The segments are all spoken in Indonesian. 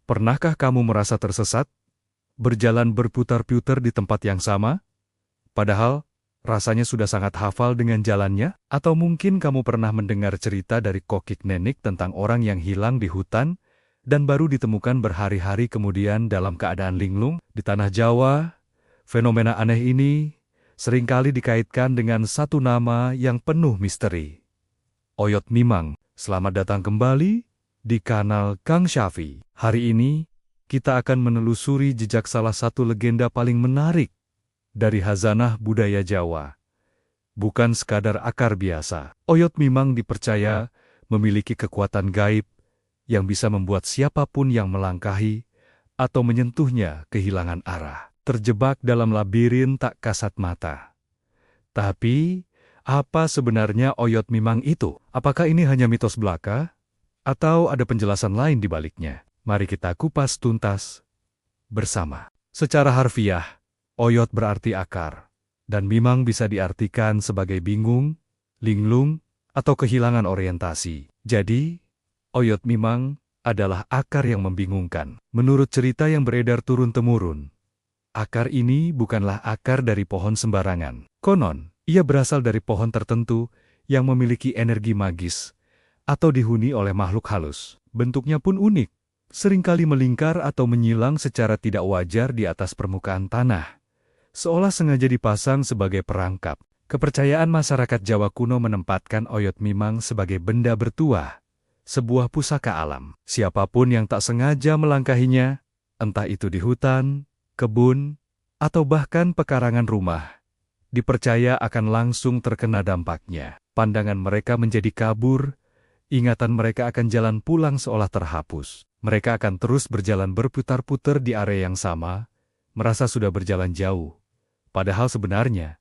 Pernahkah kamu merasa tersesat, berjalan berputar-putar di tempat yang sama, padahal rasanya sudah sangat hafal dengan jalannya? Atau mungkin kamu pernah mendengar cerita dari kokik nenik tentang orang yang hilang di hutan dan baru ditemukan berhari-hari kemudian dalam keadaan linglung? Di tanah Jawa, fenomena aneh ini seringkali dikaitkan dengan satu nama yang penuh misteri. Oyot Mimang. Selamat datang kembali di kanal Kang Syafi. Hari ini, kita akan menelusuri jejak salah satu legenda paling menarik dari khazanah budaya Jawa. Bukan sekadar akar biasa. Oyot Mimang dipercaya memiliki kekuatan gaib yang bisa membuat siapapun yang melangkahi atau menyentuhnya kehilangan arah, terjebak dalam labirin tak kasat mata. Tapi, apa sebenarnya Oyot Mimang itu? Apakah ini hanya mitos belaka? Atau ada penjelasan lain di baliknya? Mari kita kupas tuntas bersama. Secara harfiah, Oyot berarti akar, dan Mimang bisa diartikan sebagai bingung, linglung, atau kehilangan orientasi. Jadi, Oyot Mimang adalah akar yang membingungkan. Menurut cerita yang beredar turun-temurun, akar ini bukanlah akar dari pohon sembarangan. Konon, ia berasal dari pohon tertentu yang memiliki energi magis atau dihuni oleh makhluk halus. Bentuknya pun unik, seringkali melingkar atau menyilang secara tidak wajar di atas permukaan tanah, seolah sengaja dipasang sebagai perangkap. Kepercayaan masyarakat Jawa kuno menempatkan Oyot Mimang sebagai benda bertuah, sebuah pusaka alam. Siapapun yang tak sengaja melangkahinya, entah itu di hutan, kebun, atau bahkan pekarangan rumah, dipercaya akan langsung terkena dampaknya. Pandangan mereka menjadi kabur, ingatan mereka akan jalan pulang seolah terhapus. Mereka akan terus berjalan berputar-putar di area yang sama, merasa sudah berjalan jauh, padahal sebenarnya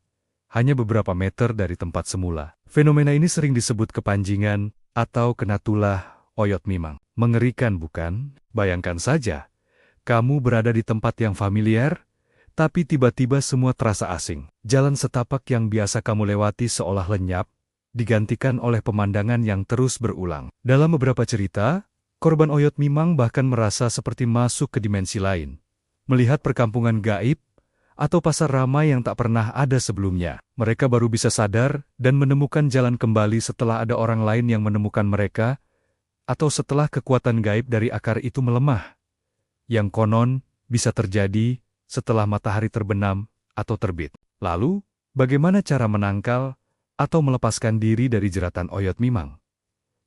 hanya beberapa meter dari tempat semula. Fenomena ini sering disebut kepanjingan atau kena tulah Oyot Mimang. Mengerikan bukan? Bayangkan saja, kamu berada di tempat yang familiar, tapi tiba-tiba semua terasa asing. Jalan setapak yang biasa kamu lewati seolah lenyap, digantikan oleh pemandangan yang terus berulang. Dalam beberapa cerita, korban Oyot Mimang bahkan merasa seperti masuk ke dimensi lain, melihat perkampungan gaib atau pasar ramai yang tak pernah ada sebelumnya. Mereka baru bisa sadar dan menemukan jalan kembali setelah ada orang lain yang menemukan mereka, atau setelah kekuatan gaib dari akar itu melemah, yang konon bisa terjadi setelah matahari terbenam atau terbit. Lalu, bagaimana cara menangkal atau melepaskan diri dari jeratan Oyot Mimang?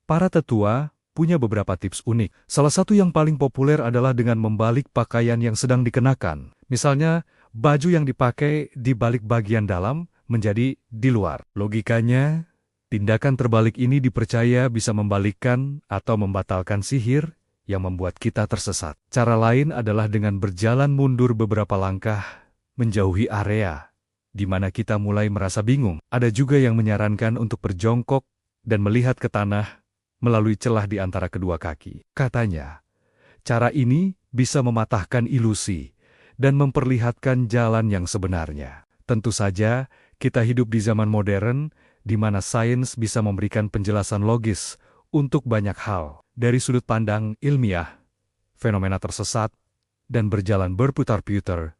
Para tetua punya beberapa tips unik. Salah satu yang paling populer adalah dengan membalik pakaian yang sedang dikenakan. Misalnya, baju yang dipakai di balik bagian dalam menjadi di luar. Logikanya, tindakan terbalik ini dipercaya bisa membalikkan atau membatalkan sihir yang membuat kita tersesat. Cara lain adalah dengan berjalan mundur beberapa langkah, menjauhi area di mana kita mulai merasa bingung. Ada juga yang menyarankan untuk berjongkok dan melihat ke tanah melalui celah di antara kedua kaki. Katanya, cara ini bisa mematahkan ilusi dan memperlihatkan jalan yang sebenarnya. Tentu saja, kita hidup di zaman modern, di mana sains bisa memberikan penjelasan logis untuk banyak hal. Dari sudut pandang ilmiah, fenomena tersesat dan berjalan berputar-putar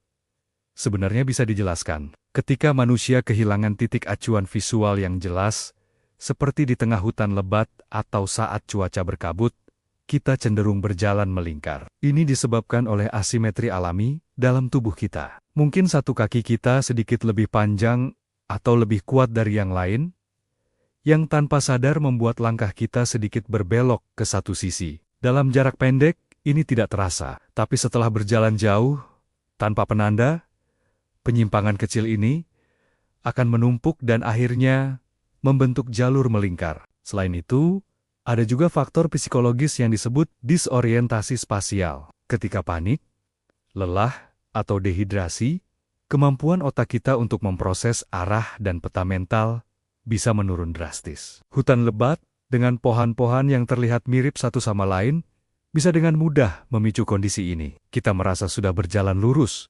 sebenarnya bisa dijelaskan ketika manusia kehilangan titik acuan visual yang jelas, seperti di tengah hutan lebat atau saat cuaca berkabut, kita cenderung berjalan melingkar. Ini disebabkan oleh asimetri alami dalam tubuh kita. Mungkin satu kaki kita sedikit lebih panjang atau lebih kuat dari yang lain, yang tanpa sadar membuat langkah kita sedikit berbelok ke satu sisi. Dalam jarak pendek, ini tidak terasa. Tapi setelah berjalan jauh, tanpa penanda, penyimpangan kecil ini akan menumpuk dan akhirnya membentuk jalur melingkar. Selain itu, ada juga faktor psikologis yang disebut disorientasi spasial. Ketika panik, lelah, atau dehidrasi, kemampuan otak kita untuk memproses arah dan peta mental bisa menurun drastis. Hutan lebat dengan pohon-pohon yang terlihat mirip satu sama lain bisa dengan mudah memicu kondisi ini. Kita merasa sudah berjalan lurus,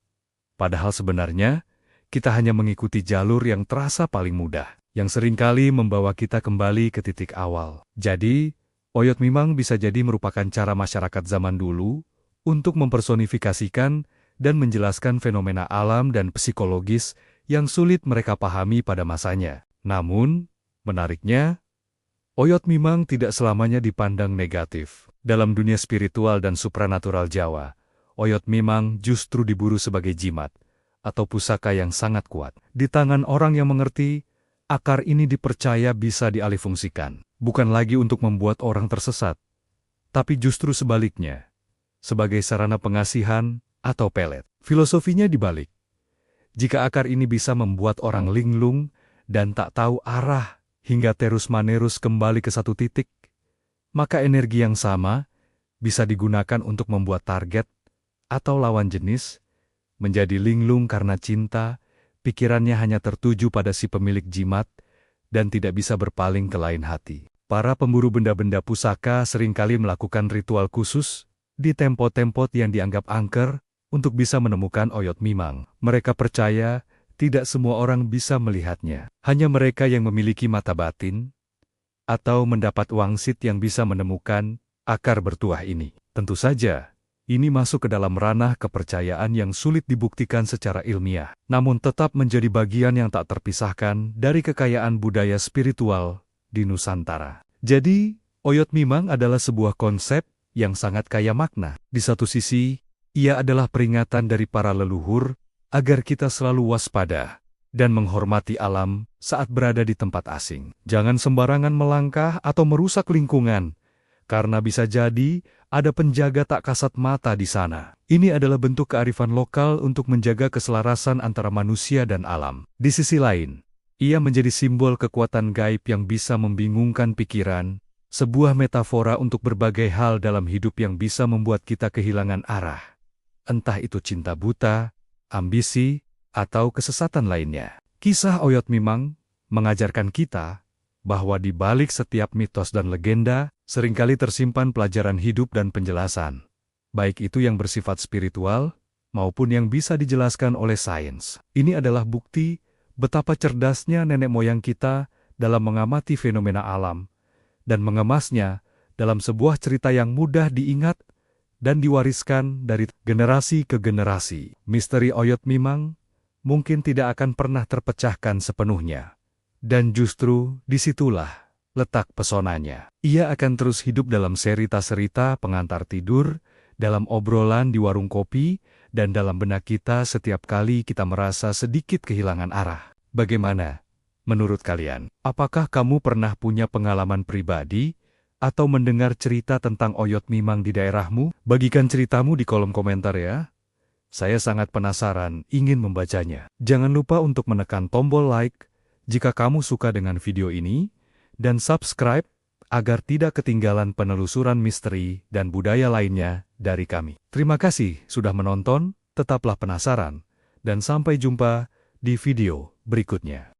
padahal sebenarnya kita hanya mengikuti jalur yang terasa paling mudah, yang seringkali membawa kita kembali ke titik awal. Jadi, Oyot Mimang bisa jadi merupakan cara masyarakat zaman dulu untuk mempersonifikasikan dan menjelaskan fenomena alam dan psikologis yang sulit mereka pahami pada masanya. Namun, menariknya, Oyot Mimang tidak selamanya dipandang negatif. Dalam dunia spiritual dan supranatural Jawa, Oyot Mimang justru diburu sebagai jimat atau pusaka yang sangat kuat. Di tangan orang yang mengerti, akar ini dipercaya bisa dialihfungsikan, bukan lagi untuk membuat orang tersesat, tapi justru sebaliknya, sebagai sarana pengasihan atau pelet. Filosofinya dibalik. Jika akar ini bisa membuat orang linglung dan tak tahu arah hingga terus-menerus kembali ke satu titik, maka energi yang sama bisa digunakan untuk membuat target atau lawan jenis menjadi linglung karena cinta, pikirannya hanya tertuju pada si pemilik jimat dan tidak bisa berpaling ke lain hati. Para pemburu benda-benda pusaka seringkali melakukan ritual khusus di tempat-tempat yang dianggap angker untuk bisa menemukan Oyot Mimang. Mereka percaya tidak semua orang bisa melihatnya. Hanya mereka yang memiliki mata batin atau mendapat wangsit yang bisa menemukan akar bertuah ini. Tentu saja, ini masuk ke dalam ranah kepercayaan yang sulit dibuktikan secara ilmiah, namun tetap menjadi bagian yang tak terpisahkan dari kekayaan budaya spiritual di Nusantara. Jadi, Oyot Mimang adalah sebuah konsep yang sangat kaya makna. Di satu sisi, ia adalah peringatan dari para leluhur agar kita selalu waspada dan menghormati alam saat berada di tempat asing. Jangan sembarangan melangkah atau merusak lingkungan, karena bisa jadi ada penjaga tak kasat mata di sana. Ini adalah bentuk kearifan lokal untuk menjaga keselarasan antara manusia dan alam. Di sisi lain, ia menjadi simbol kekuatan gaib yang bisa membingungkan pikiran, sebuah metafora untuk berbagai hal dalam hidup yang bisa membuat kita kehilangan arah. Entah itu cinta buta, ambisi, atau kesesatan lainnya. Kisah Oyot Mimang mengajarkan kita bahwa di balik setiap mitos dan legenda, seringkali tersimpan pelajaran hidup dan penjelasan, baik itu yang bersifat spiritual maupun yang bisa dijelaskan oleh sains. Ini adalah bukti betapa cerdasnya nenek moyang kita dalam mengamati fenomena alam dan mengemasnya dalam sebuah cerita yang mudah diingat dan diwariskan dari generasi ke generasi. Misteri Oyot Mimang mungkin tidak akan pernah terpecahkan sepenuhnya. Dan justru disitulah letak pesonanya. Ia akan terus hidup dalam cerita-cerita pengantar tidur, dalam obrolan di warung kopi, dan dalam benak kita setiap kali kita merasa sedikit kehilangan arah. Bagaimana menurut kalian? Apakah kamu pernah punya pengalaman pribadi atau mendengar cerita tentang Oyot Mimang di daerahmu? Bagikan ceritamu di kolom komentar ya. Saya sangat penasaran, ingin membacanya. Jangan lupa untuk menekan tombol like jika kamu suka dengan video ini, dan subscribe agar tidak ketinggalan penelusuran misteri dan budaya lainnya dari kami. Terima kasih sudah menonton, tetaplah penasaran, dan sampai jumpa di video berikutnya.